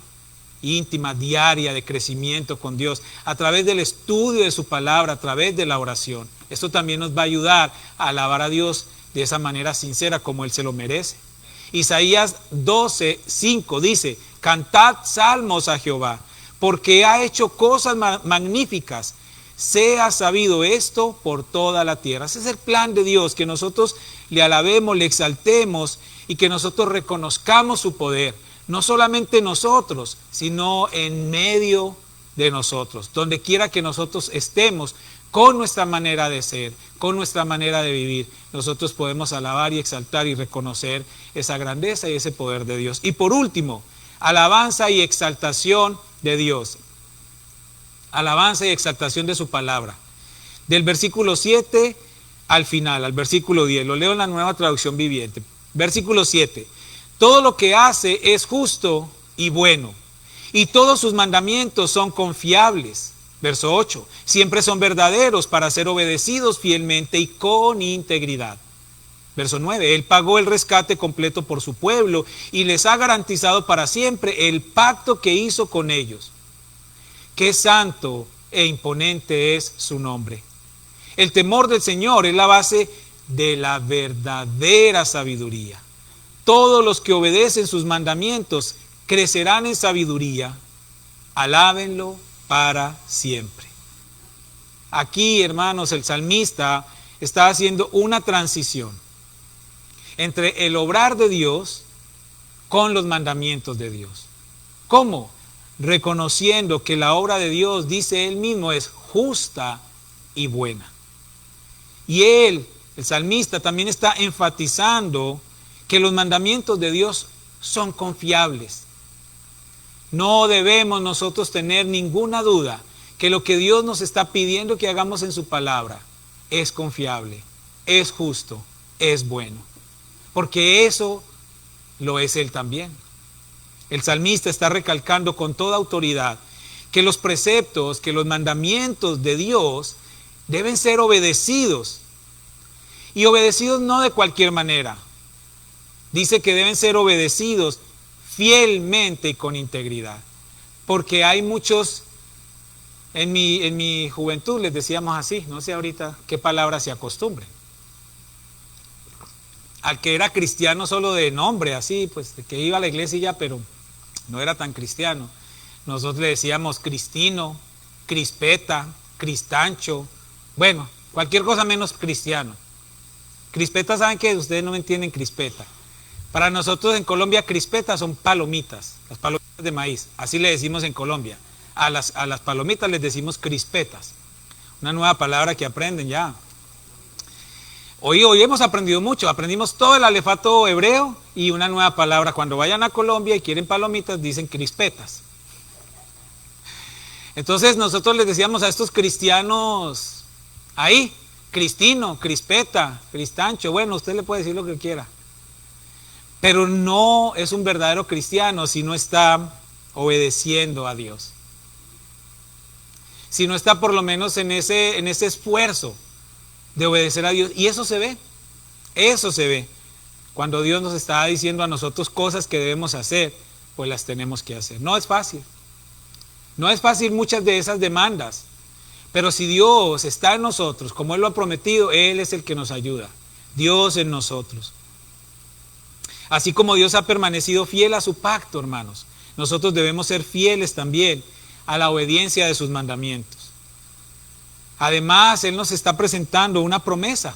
íntima, diaria, de crecimiento con Dios, a través del estudio de su palabra, a través de la oración. Esto también nos va a ayudar a alabar a Dios de esa manera sincera como Él se lo merece. Isaías 12:5 dice: cantad salmos a Jehová, porque ha hecho cosas magníficas. Sea sabido esto por toda la tierra. Ese es el plan de Dios, que nosotros le alabemos, le exaltemos y que nosotros reconozcamos su poder. No solamente nosotros, sino en medio de nosotros. Donde quiera que nosotros estemos, con nuestra manera de ser, con nuestra manera de vivir, nosotros podemos alabar y exaltar y reconocer esa grandeza y ese poder de Dios. Y por último, alabanza y exaltación de Dios. Alabanza y exaltación de su palabra. Del versículo 7 al final, al versículo 10. Lo leo en la Nueva Traducción Viviente. Versículo 7. Todo lo que hace es justo y bueno, y todos sus mandamientos son confiables. Verso 8. Siempre son verdaderos para ser obedecidos fielmente y con integridad. Verso 9. Él pagó el rescate completo por su pueblo y les ha garantizado para siempre el pacto que hizo con ellos. Qué santo e imponente es su nombre. El temor del Señor es la base de la verdadera sabiduría. Todos los que obedecen sus mandamientos crecerán en sabiduría. Alábenlo para siempre. Aquí, hermanos, el salmista está haciendo una transición entre el obrar de Dios con los mandamientos de Dios. ¿Cómo? Reconociendo que la obra de Dios, dice él mismo, es justa y buena. Y él, el salmista, también está enfatizando que los mandamientos de Dios son confiables. No debemos nosotros tener ninguna duda que lo que Dios nos está pidiendo que hagamos en su palabra es confiable, es justo, es bueno. Porque eso lo es Él también. El salmista está recalcando con toda autoridad que los preceptos, que los mandamientos de Dios deben ser obedecidos. Y obedecidos no de cualquier manera. Dice que deben ser obedecidos fielmente y con integridad. Porque hay muchos, en mi juventud les decíamos así, no sé ahorita qué palabra se acostumbre. al que era cristiano solo de nombre, así, pues que iba a la iglesia y ya, pero no era tan cristiano. Nosotros le decíamos Cristino, Crispeta, Cristancho, bueno, cualquier cosa menos cristiano. Crispeta, ¿saben qué? Ustedes no me entienden crispeta. Para nosotros en Colombia crispetas son palomitas, las palomitas de maíz, así le decimos en Colombia. A las palomitas les decimos crispetas, una nueva palabra que aprenden ya. Hoy hemos aprendido mucho, aprendimos todo el alefato hebreo y una nueva palabra. Cuando vayan a Colombia y quieren palomitas dicen crispetas. Entonces nosotros les decíamos a estos cristianos ahí, Cristino, Crispeta, Cristancho, bueno, usted le puede decir lo que quiera. Pero no es un verdadero cristiano si no está obedeciendo a Dios. Si no está por lo menos en ese esfuerzo de obedecer a Dios. Y eso se ve. Cuando Dios nos está diciendo a nosotros cosas que debemos hacer, pues las tenemos que hacer. No es fácil. No es fácil muchas de esas demandas. Pero si Dios está en nosotros, como Él lo ha prometido, Él es el que nos ayuda. Dios en nosotros. Así como Dios ha permanecido fiel a su pacto, hermanos, nosotros debemos ser fieles también a la obediencia de sus mandamientos. Además, Él nos está presentando una promesa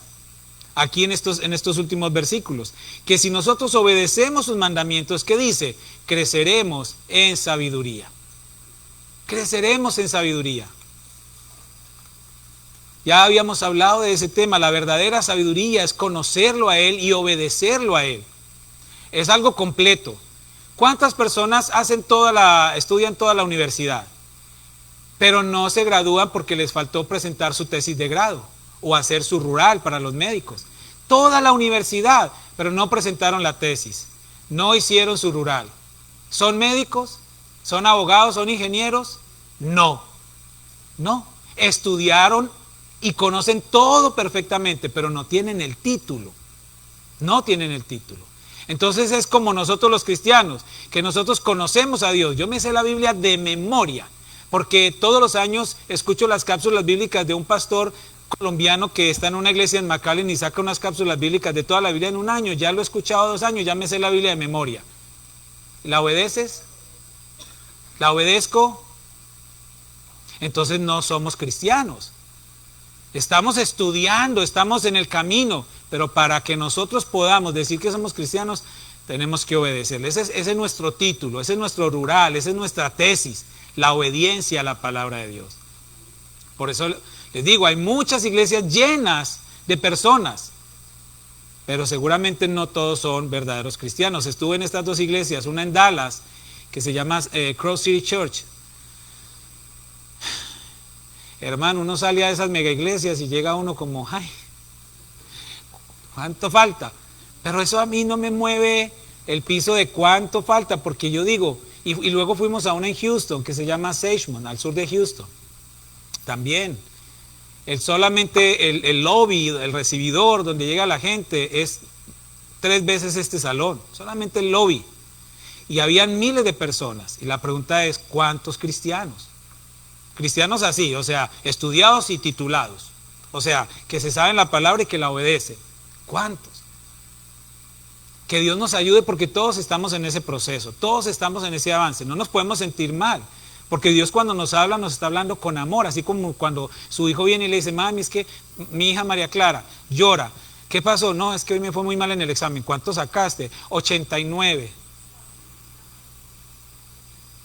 aquí en estos últimos versículos, que si nosotros obedecemos sus mandamientos, ¿qué dice? Creceremos en sabiduría. Creceremos en sabiduría. Ya habíamos hablado de ese tema. La verdadera sabiduría es conocerlo a Él y obedecerlo a Él. Es algo completo. ¿Cuántas personas estudian toda la universidad, pero no se gradúan porque les faltó presentar su tesis de grado o hacer su rural para los médicos? Toda la universidad, pero no presentaron la tesis, no hicieron su rural. ¿Son médicos? ¿Son abogados? ¿Son ingenieros? No. Estudiaron y conocen todo perfectamente, pero no tienen el título. No tienen el título. Entonces es como nosotros los cristianos, que nosotros conocemos a Dios. Yo me sé la Biblia de memoria, porque todos los años escucho las cápsulas bíblicas de un pastor colombiano que está en una iglesia en McAllen y saca unas cápsulas bíblicas de toda la Biblia en un año. Ya lo he escuchado 2 años, ya me sé la Biblia de memoria. ¿La obedeces? ¿La obedezco? Entonces no somos cristianos. Estamos estudiando, estamos en el camino, pero para que nosotros podamos decir que somos cristianos, tenemos que obedecerle. Ese es nuestro título, ese es nuestro rural, esa es nuestra tesis, la obediencia a la palabra de Dios. Por eso les digo, hay muchas iglesias llenas de personas, pero seguramente no todos son verdaderos cristianos. Estuve en estas 2 iglesias, una en Dallas, que se llama Cross City Church. Hermano, uno sale a esas mega iglesias y llega uno como, ay, ¿cuánto falta? Pero eso a mí no me mueve el piso de cuánto falta, porque yo digo, y luego fuimos a una en Houston que se llama Sagemont, al sur de Houston. También, solamente el lobby, el recibidor donde llega la gente es 3 veces este salón, solamente el lobby. Y habían miles de personas. Y la pregunta es, ¿cuántos cristianos? Cristianos así, o sea, estudiados y titulados. O sea, que se saben la palabra y que la obedecen. ¿Cuántos? Que Dios nos ayude porque todos estamos en ese proceso, todos estamos en ese avance. No nos podemos sentir mal, porque Dios cuando nos habla, nos está hablando con amor. Así como cuando su hijo viene y le dice, mami, es que mi hija María Clara llora. ¿Qué pasó? No, es que hoy me fue muy mal en el examen. ¿Cuánto sacaste? 89.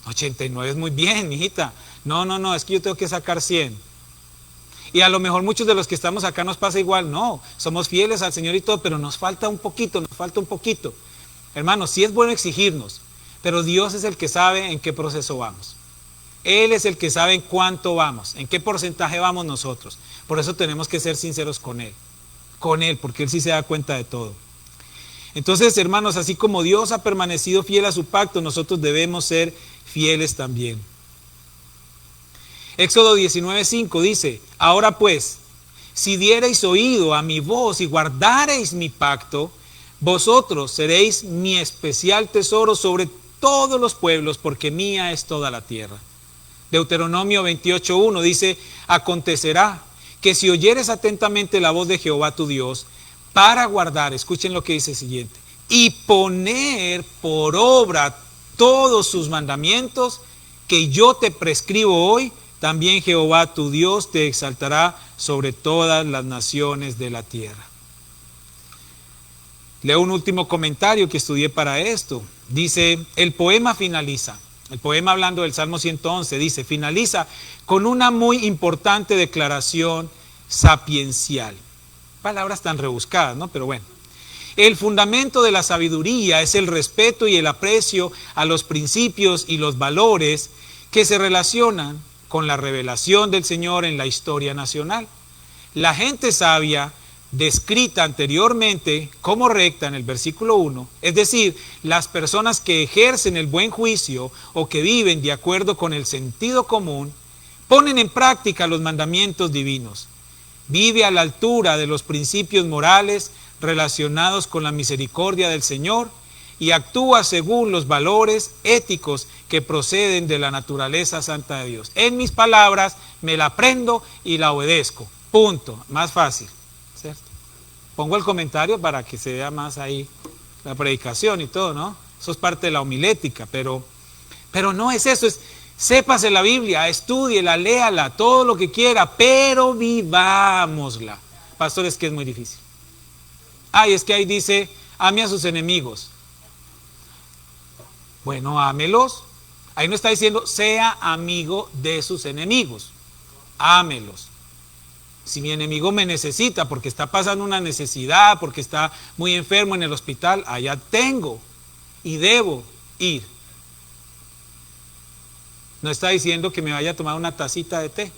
89 es muy bien, mijita. No, es que yo tengo que sacar 100. Y a lo mejor muchos de los que estamos acá nos pasa igual. No, somos fieles al Señor y todo, pero nos falta un poquito. Hermanos, sí es bueno exigirnos, pero Dios es el que sabe en qué proceso vamos. Él es el que sabe en cuánto vamos, en qué porcentaje vamos nosotros. Por eso tenemos que ser sinceros con Él, porque Él sí se da cuenta de todo. Entonces, hermanos, así como Dios ha permanecido fiel a su pacto, nosotros debemos ser fieles también. Éxodo 19:5 dice, ahora pues, si diereis oído a mi voz y guardareis mi pacto, vosotros seréis mi especial tesoro sobre todos los pueblos, porque mía es toda la tierra. Deuteronomio 28:1 dice, acontecerá que si oyeres atentamente la voz de Jehová tu Dios, para guardar, escuchen lo que dice el siguiente, y poner por obra todos sus mandamientos que yo te prescribo hoy, también Jehová tu Dios te exaltará sobre todas las naciones de la tierra. Leo un último comentario que estudié para esto. Dice, el poema finaliza, el poema hablando del Salmo 111, dice, finaliza con una muy importante declaración sapiencial. Palabras tan rebuscadas, ¿no? Pero bueno. El fundamento de la sabiduría es el respeto y el aprecio a los principios y los valores que se relacionan con la revelación del Señor en la historia nacional. La gente sabia, descrita anteriormente como recta en el versículo 1, es decir, las personas que ejercen el buen juicio o que viven de acuerdo con el sentido común, ponen en práctica los mandamientos divinos. Vive a la altura de los principios morales relacionados con la misericordia del Señor y actúa según los valores éticos que proceden de la naturaleza santa de Dios. En mis palabras, me la aprendo y la obedezco. Punto. Más fácil, ¿cierto? Pongo el comentario para que se vea más ahí la predicación y todo, ¿no? Eso es parte de la homilética, pero no es eso, es sépase la Biblia, estúdiela, léala, todo lo que quiera, pero vivámosla. Pastor, es que es muy difícil. Ay, es que ahí dice, ame a sus enemigos. Bueno, ámelos. Ahí no está diciendo, sea amigo de sus enemigos. Ámelos. Si mi enemigo me necesita porque está pasando una necesidad, porque está muy enfermo en el hospital, allá tengo y debo ir. No está diciendo que me vaya a tomar una tacita de té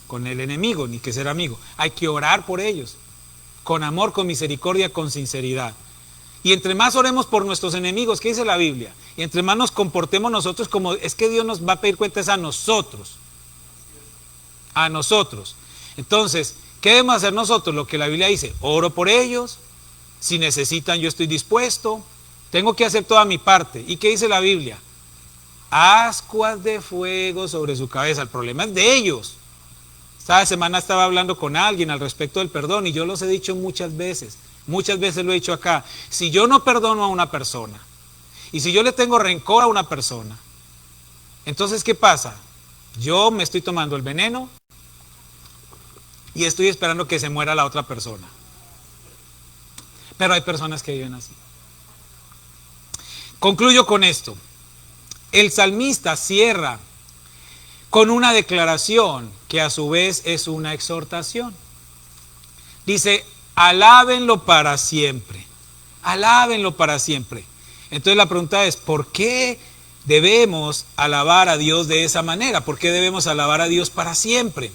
con el enemigo, ni que ser amigo. Hay que orar por ellos, con amor, con misericordia, con sinceridad. Y entre más oremos por nuestros enemigos, ¿qué dice la Biblia? Y entre más nos comportemos nosotros como, es que Dios nos va a pedir cuentas a nosotros. A nosotros. Entonces, ¿qué debemos hacer nosotros? Lo que la Biblia dice, oro por ellos, si necesitan yo estoy dispuesto, tengo que hacer toda mi parte. ¿Y qué dice la Biblia? Ascuas de fuego sobre su cabeza. El problema es de ellos. Esta semana estaba hablando con alguien al respecto del perdón y yo los he dicho muchas veces lo he dicho acá. Si yo no perdono a una persona y si yo le tengo rencor a una persona, entonces ¿qué pasa? Yo me estoy tomando el veneno y estoy esperando que se muera la otra persona. Pero hay personas que viven así. Concluyo con esto. El salmista cierra con una declaración que a su vez es una exhortación. Dice, alábenlo para siempre. Alábenlo para siempre. Entonces la pregunta es, ¿por qué debemos alabar a Dios de esa manera? ¿Por qué debemos alabar a Dios para siempre?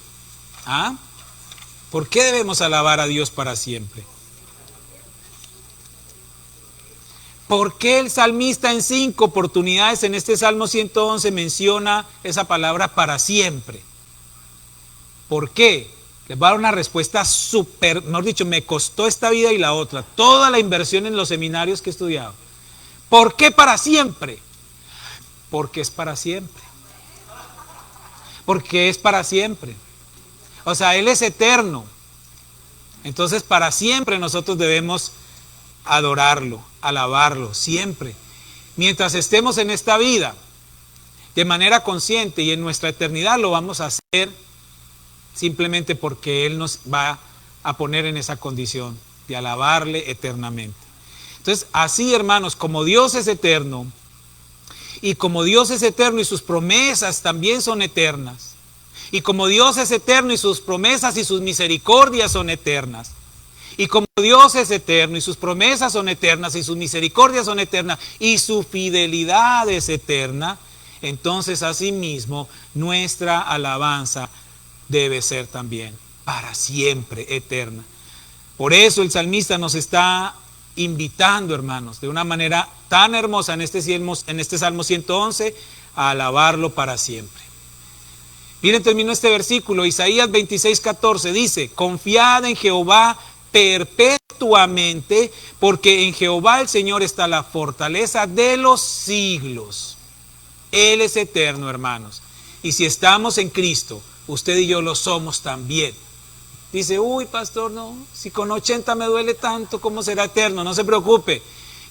¿Ah? ¿Por qué debemos alabar a Dios para siempre? ¿Por qué el salmista en 5 oportunidades en este Salmo 111 menciona esa palabra para siempre? ¿Por qué? Les voy a dar una respuesta súper, mejor dicho, me costó esta vida y la otra, toda la inversión en los seminarios que he estudiado. ¿Por qué para siempre? Porque es para siempre. Porque es para siempre. O sea, Él es eterno. Entonces, para siempre nosotros debemos adorarlo, alabarlo, siempre. Mientras estemos en esta vida, de manera consciente y en nuestra eternidad lo vamos a hacer simplemente porque Él nos va a poner en esa condición de alabarle eternamente. Entonces, así, hermanos, como Dios es eterno, y como Dios es eterno y sus promesas también son eternas, y como Dios es eterno y sus promesas y sus misericordias son eternas, y como Dios es eterno y sus promesas son eternas y sus misericordias son eternas y su fidelidad es eterna, entonces asimismo nuestra alabanza debe ser también para siempre eterna. Por eso el salmista nos está invitando, hermanos, de una manera tan hermosa en este Salmo 111 a alabarlo para siempre. Miren, termino este versículo, Isaías 26:14 dice, confiad en Jehová perpetuamente, porque en Jehová el Señor está la fortaleza de los siglos. Él es eterno, hermanos. Y si estamos en Cristo, usted y yo lo somos también. Dice, uy, pastor, no, si con 80 me duele tanto, ¿cómo será eterno? No se preocupe,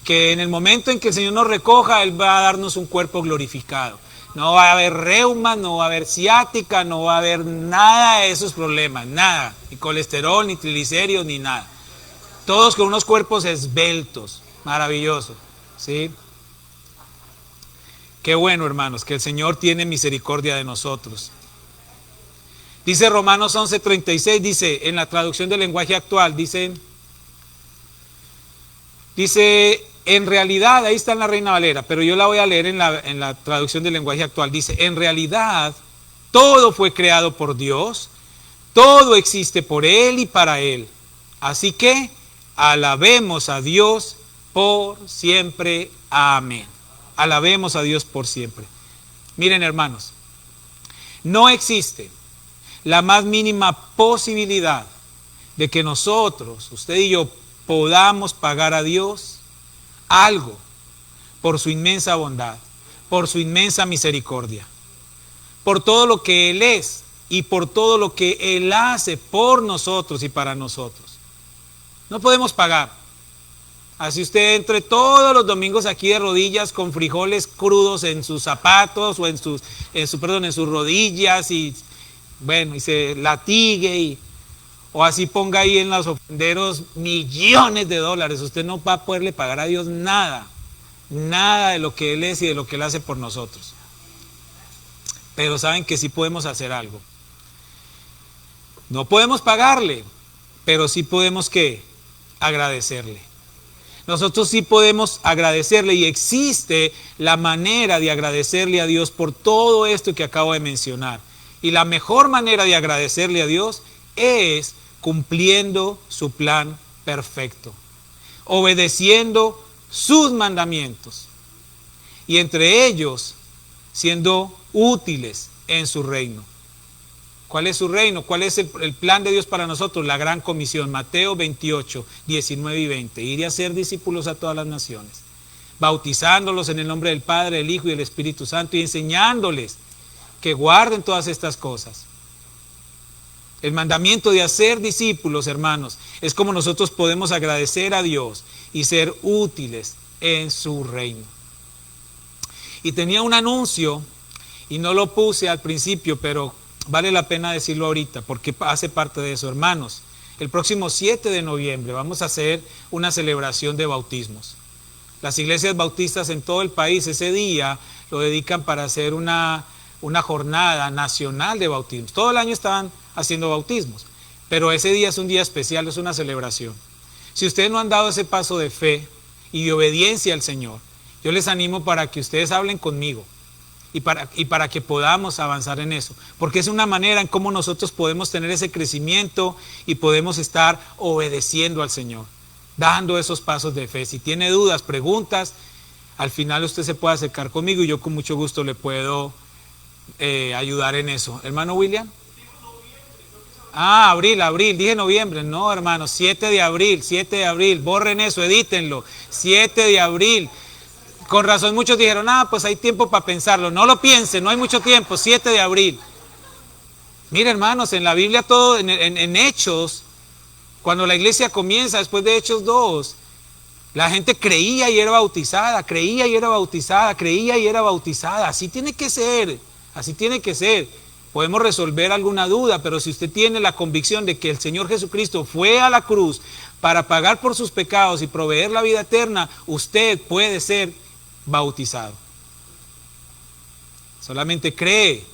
que en el momento en que el Señor nos recoja, Él va a darnos un cuerpo glorificado. No va a haber reuma, no va a haber ciática, no va a haber nada de esos problemas, nada, ni colesterol, ni triglicéridos, ni nada. Todos con unos cuerpos esbeltos, maravillosos, ¿sí? Qué bueno, hermanos, que el Señor tiene misericordia de nosotros. Dice Romanos 11:36, dice, en la traducción del lenguaje actual, dice, en realidad, ahí está en la Reina Valera, pero yo la voy a leer en la traducción del lenguaje actual. Dice, en realidad, todo fue creado por Dios, todo existe por Él y para Él. Así que, alabemos a Dios por siempre. Amén. Alabemos a Dios por siempre. Miren, hermanos, no existe la más mínima posibilidad de que nosotros, usted y yo, podamos pagar a Dios algo por su inmensa bondad, por su inmensa misericordia, por todo lo que Él es y por todo lo que Él hace por nosotros y para nosotros. No podemos pagar. Así usted entre todos los domingos aquí de rodillas con frijoles crudos en sus zapatos o en sus rodillas y bueno, y se latigue o así ponga ahí en los ofrenderos millones de dólares, usted no va a poderle pagar a Dios nada, nada de lo que Él es y de lo que Él hace por nosotros. Pero saben que sí podemos hacer algo. No podemos pagarle, pero sí podemos ¿qué? Agradecerle. Nosotros sí podemos agradecerle y existe la manera de agradecerle a Dios por todo esto que acabo de mencionar. Y la mejor manera de agradecerle a Dios es cumpliendo su plan perfecto, obedeciendo sus mandamientos y entre ellos siendo útiles en su reino. ¿Cuál es su reino? ¿Cuál es el plan de Dios para nosotros? La gran comisión, Mateo 28, 19 y 20. Ir y hacer discípulos a todas las naciones, bautizándolos en el nombre del Padre, del Hijo y del Espíritu Santo y enseñándoles que guarden todas estas cosas. El mandamiento de hacer discípulos, hermanos, es como nosotros podemos agradecer a Dios y ser útiles en su reino. Y tenía un anuncio, y no lo puse al principio, pero vale la pena decirlo ahorita, porque hace parte de eso, hermanos. El próximo 7 de noviembre vamos a hacer una celebración de bautismos. Las iglesias bautistas en todo el país ese día lo dedican para hacer una jornada nacional de bautismos. Todo el año estaban haciendo bautismos, pero ese día es un día especial, es una celebración. Si ustedes no han dado ese paso de fe y de obediencia al Señor, yo les animo para que ustedes hablen conmigo y para que podamos avanzar en eso, porque es una manera en cómo nosotros podemos tener ese crecimiento y podemos estar obedeciendo al Señor, dando esos pasos de fe. Si tiene dudas, preguntas, al final usted se puede acercar conmigo y yo con mucho gusto le puedo ayudar en eso. Hermano William. Abril, dije noviembre, no hermano, 7 de abril, borren eso, edítenlo, 7 de abril, con razón muchos dijeron, pues hay tiempo para pensarlo, no lo piensen, no hay mucho tiempo, 7 de abril. Mira hermanos, en la Biblia todo, en Hechos, cuando la iglesia comienza, después de Hechos 2, la gente creía y era bautizada, así tiene que ser, así tiene que ser. Podemos resolver alguna duda, pero si usted tiene la convicción de que el Señor Jesucristo fue a la cruz para pagar por sus pecados y proveer la vida eterna, usted puede ser bautizado. Solamente cree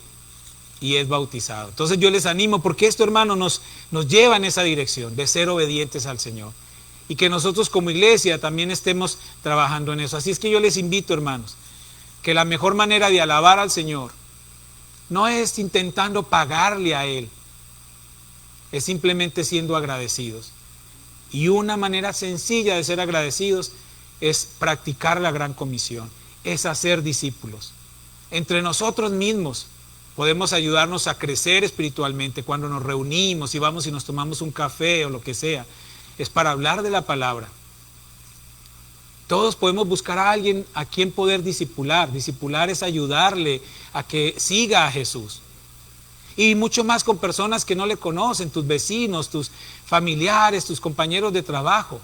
y es bautizado. Entonces yo les animo porque esto, hermano, nos lleva en esa dirección de ser obedientes al Señor. Y que nosotros como iglesia también estemos trabajando en eso. Así es que yo les invito, hermanos, que la mejor manera de alabar al Señor no es intentando pagarle a Él, es simplemente siendo agradecidos. Y una manera sencilla de ser agradecidos es practicar la gran comisión, es hacer discípulos. Entre nosotros mismos podemos ayudarnos a crecer espiritualmente cuando nos reunimos y vamos y nos tomamos un café o lo que sea. Es para hablar de la palabra. Todos podemos buscar a alguien a quien poder discipular. Discipular es ayudarle a que siga a Jesús. Y mucho más con personas que no le conocen, tus vecinos, tus familiares, tus compañeros de trabajo.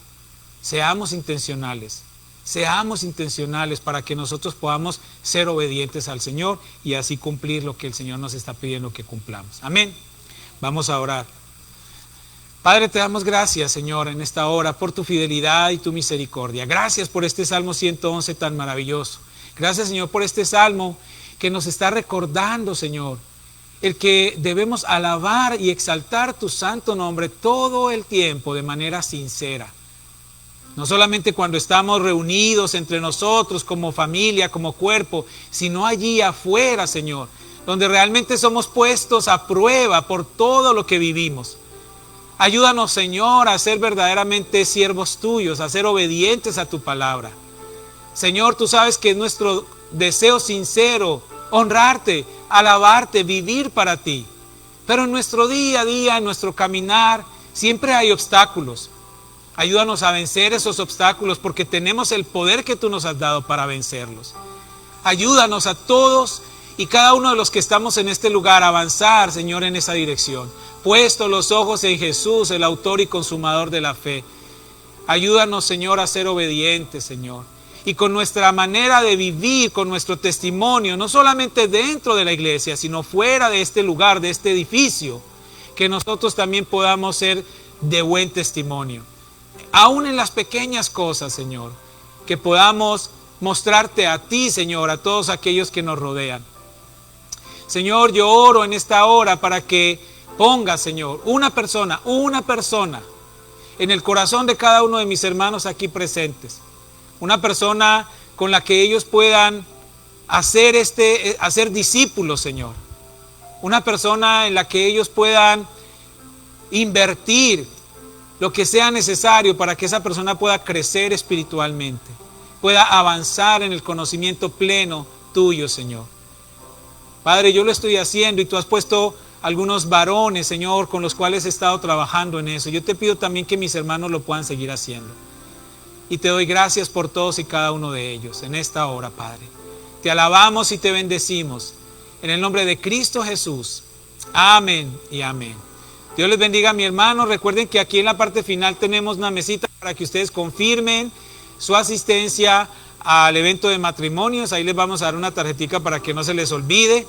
Seamos intencionales para que nosotros podamos ser obedientes al Señor y así cumplir lo que el Señor nos está pidiendo que cumplamos. Amén. Vamos a orar. Padre, te damos gracias, Señor, en esta hora por tu fidelidad y tu misericordia. Gracias por este Salmo 111 tan maravilloso. Gracias, Señor, por este Salmo que nos está recordando, Señor, el que debemos alabar y exaltar tu santo nombre todo el tiempo de manera sincera. No solamente cuando estamos reunidos entre nosotros como familia, como cuerpo, sino allí afuera, Señor, donde realmente somos puestos a prueba por todo lo que vivimos. Ayúdanos, Señor, a ser verdaderamente siervos tuyos, a ser obedientes a tu palabra. Señor, tú sabes que es nuestro deseo sincero honrarte, alabarte, vivir para ti. Pero en nuestro día a día, en nuestro caminar, siempre hay obstáculos. Ayúdanos a vencer esos obstáculos porque tenemos el poder que tú nos has dado para vencerlos. Ayúdanos a todos y cada uno de los que estamos en este lugar a avanzar, Señor, en esa dirección. Puesto los ojos en Jesús, el autor y consumador de la fe. Ayúdanos, Señor, a ser obedientes, Señor. Y con nuestra manera de vivir, con nuestro testimonio, no solamente dentro de la iglesia, sino fuera de este lugar, de este edificio, que nosotros también podamos ser de buen testimonio. Aún en las pequeñas cosas, Señor, que podamos mostrarte a ti, Señor, a todos aquellos que nos rodean. Señor, yo oro en esta hora para que ponga, Señor, una persona en el corazón de cada uno de mis hermanos aquí presentes. Una persona con la que ellos puedan hacer discípulos, Señor. Una persona en la que ellos puedan invertir lo que sea necesario para que esa persona pueda crecer espiritualmente, pueda avanzar en el conocimiento pleno tuyo, Señor. Padre, yo lo estoy haciendo y tú has puesto algunos varones, Señor, con los cuales he estado trabajando en eso. Yo te pido también que mis hermanos lo puedan seguir haciendo. Y te doy gracias por todos y cada uno de ellos en esta hora, Padre. Te alabamos y te bendecimos. En el nombre de Cristo Jesús. Amén y amén. Dios les bendiga, mi hermano. Recuerden que aquí en la parte final tenemos una mesita para que ustedes confirmen su asistencia al evento de matrimonios. Ahí les vamos a dar una tarjetita para que no se les olvide.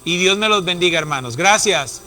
Y Dios me los bendiga, hermanos. Gracias.